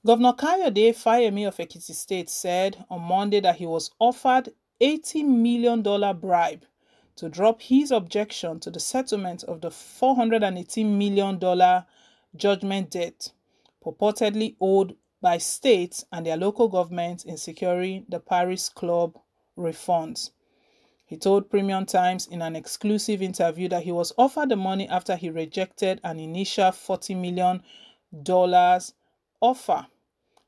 Governor Kayode FAYEMI of Ekiti State said on Monday that he was offered $80 million bribe to drop his objection to the settlement of the $418 million judgment debt purportedly owed by states and their local governments in securing the Paris Club refunds. He told Premium Times in an exclusive interview that he was offered the money after he rejected an initial $40 million offer.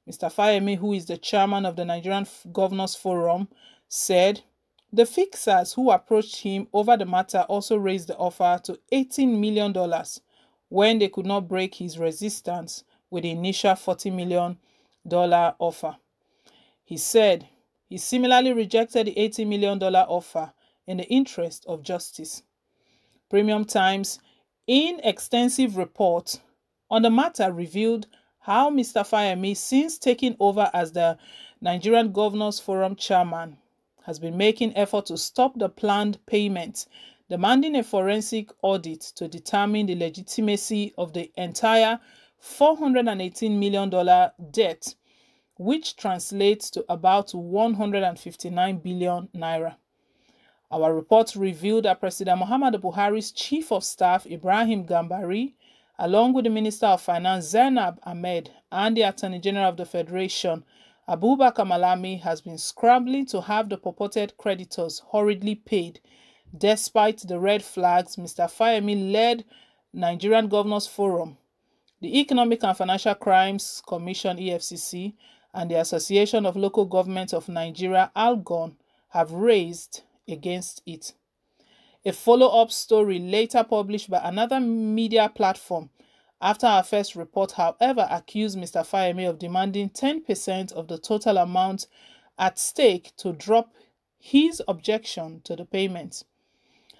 Mr. Fayemi, who is the chairman of the Nigerian Governors Forum, said the fixers who approached him over the matter also raised the offer to $18 million when they could not break his resistance with the initial $40 million offer. He said he similarly rejected the $80 million offer in the interest of justice. Premium Times' extensive report on the matter revealed how Mr. Fayemi, since taking over as the Nigerian Governors Forum chairman, has been making effort to stop the planned payment, demanding a forensic audit to determine the legitimacy of the entire $418 million debt, which translates to about 159 billion naira. Our report revealed that President Muhammadu Buhari's Chief of Staff, IBRAHIM Gambari, along with the Minister of Finance, Zainab Ahmed, and the Attorney General of the Federation, Abubakar Malami, has been scrambling to have the purported creditors hurriedly paid, despite the red flags Mr. Fayemi-led Nigerian Governors Forum, the Economic and Financial Crimes Commission (EFCC), and the Association of Local Governments of Nigeria (ALGON) have raised against it. A follow-up story later published by another media platform after our first report, however, accused Mr. Fayemi of demanding 10% of the total amount at stake to drop his objection to the payment.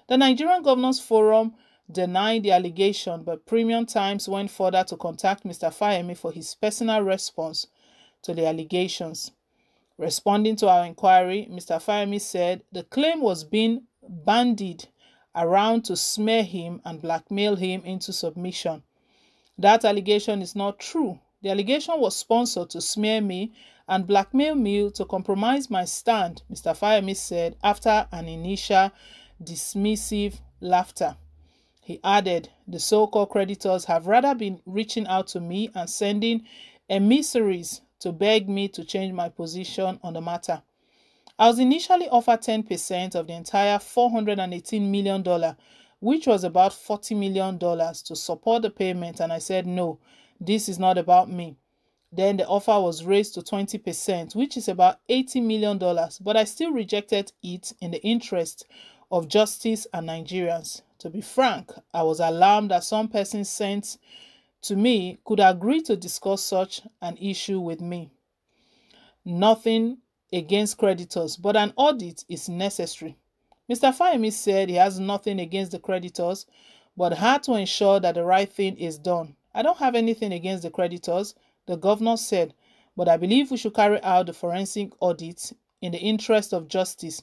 The Nigerian Governors Forum denied the allegation, but Premium Times went further to contact Mr. Fayemi for his personal response to the allegations. Responding to our inquiry, Mr. Fayemi said the claim was being bandied around to smear him and blackmail him into submission. That allegation is not true. The allegation was sponsored to smear me and blackmail me to compromise my stand, Mr. Fayemi said after an initial dismissive laughter. He added, the so-called creditors have rather been reaching out to me and sending emissaries to beg me to change my position on the matter. I was initially offered 10% of the entire $418 million, which was about $40 million, to support the payment, and I said, no, this is not about me. Then the offer was raised to 20%, which is about $80 million, but I still rejected it in the interest of justice and Nigerians. To be frank, I was alarmed that some person sent to me could agree to discuss such an issue with me. Nothing against creditors, but an audit is necessary. Mr. Fayemi said he has nothing against the creditors, but had to ensure that the right thing is done. I don't have anything against the creditors, the governor said, but I believe we should carry out the forensic audit in the interest of justice.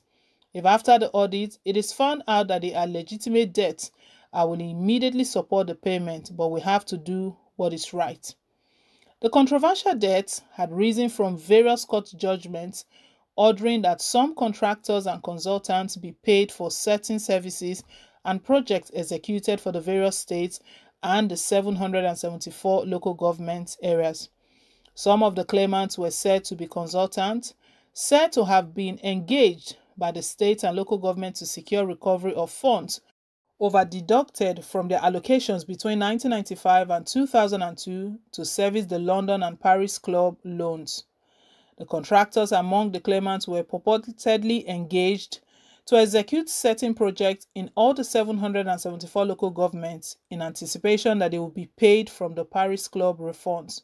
If after the audit it is found out that they are legitimate debts, I will immediately support the payment, but we have to do what is right. The controversial debts had risen from various court judgments ordering that some contractors and consultants be paid for certain services and projects executed for the various states and the 774 local government areas. Some of the claimants were said to be consultants, said to have been engaged by the state and local government to secure recovery of funds over-deducted from their allocations between 1995 and 2002 to service the London and Paris Club loans. The contractors among the claimants were purportedly engaged to execute certain projects in all the 774 local governments in anticipation that they would be paid from the Paris Club refunds.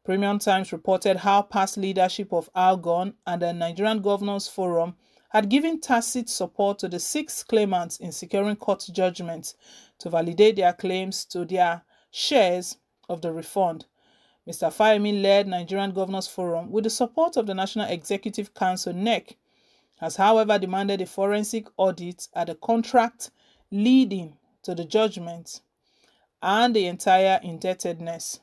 Premium Times reported how past leadership of ALGON and the Nigerian Governors Forum had given tacit support to the 6 claimants in securing court judgments to validate their claims to their shares of the refund. Mr. Fayemi led Nigerian Governors Forum with the support of the National Executive Council (NEC), has however demanded a forensic audit at the contract leading to the judgment and the entire indebtedness.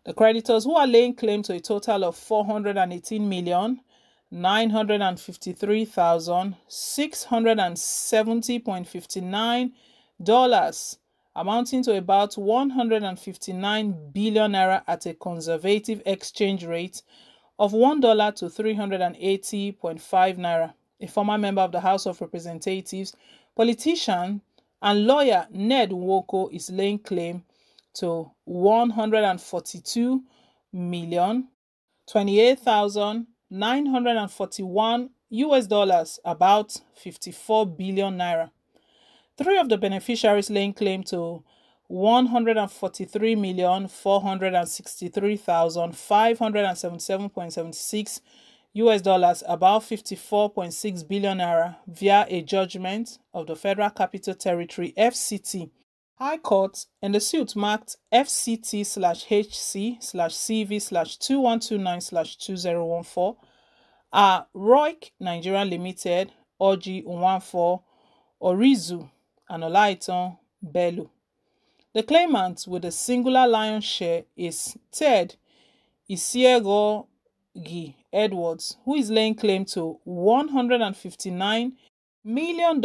The creditors who are laying claim to a total of $418,953,670.59, amounting to about 159 billion naira at a conservative exchange rate of $1 to 380.5 naira. A former member of the House of Representatives, politician, and lawyer Ned Nwoko is laying claim to 142,028,941 US dollars, about 54 billion naira. Three of the beneficiaries laying claim to 143,463,577.76 US dollars, about 54.6 billion naira, via a judgment of the Federal Capital Territory FCT High Court in the suit marked FCT/HC/CV/2129/2014 are Roik Nigeria Limited, Oji Nwanfo, Orizu, and Olaitan Bello. The claimant with the singular lion's share is Ted Isiegogi Edwards, who is laying claim to $159 million,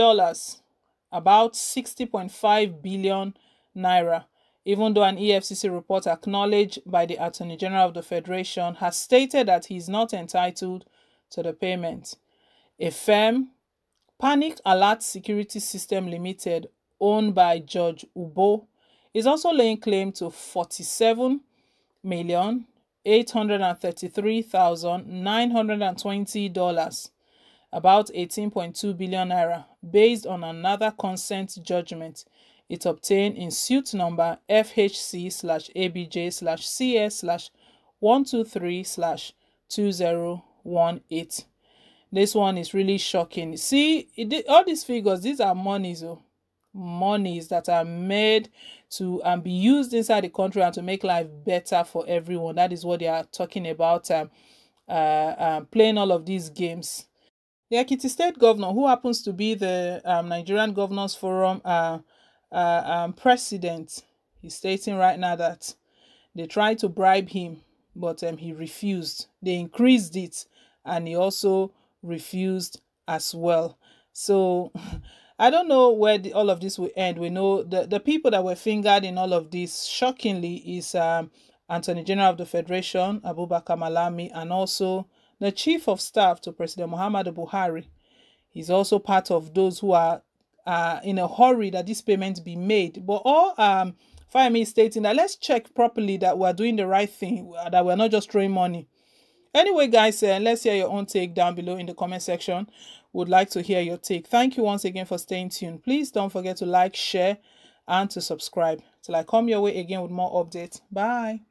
about 60.5 billion naira, even though an EFCC report acknowledged by the Attorney General of the Federation has stated that he is not entitled to the payment. A firm, Panic Alert Security System Limited, owned by George Ubo, is also laying claim to $47,833,920, about 18.2 billion naira, based on another consent judgment it obtained in suit number FHC/ABJ/CS/123/2018. This one is really shocking. See, all these figures, these are monies that are made to be used inside the country and to make life better for everyone. That is what they are talking about, playing all of these games. The Ekiti State Governor, who happens to be the Nigerian Governors Forum president, is stating right now that they tried to bribe him, but he refused. They increased it, and he also refused as well. So I don't know where all of this will end. We know the people that were fingered in all of this, shockingly, is Attorney General of the Federation, Abubakar Malami, and also the Chief of Staff to President Muhammadu Buhari. He's also part of those who are in a hurry that this payment be made. But all FAYEMI is stating that let's check properly that we're doing the right thing, that we're not just throwing money. Anyway, guys, let's hear your own take down below in the comment section. Would like to hear your take. Thank you once again for staying tuned. Please don't forget to like, share, and to subscribe. Till I come your way again with more updates. Bye.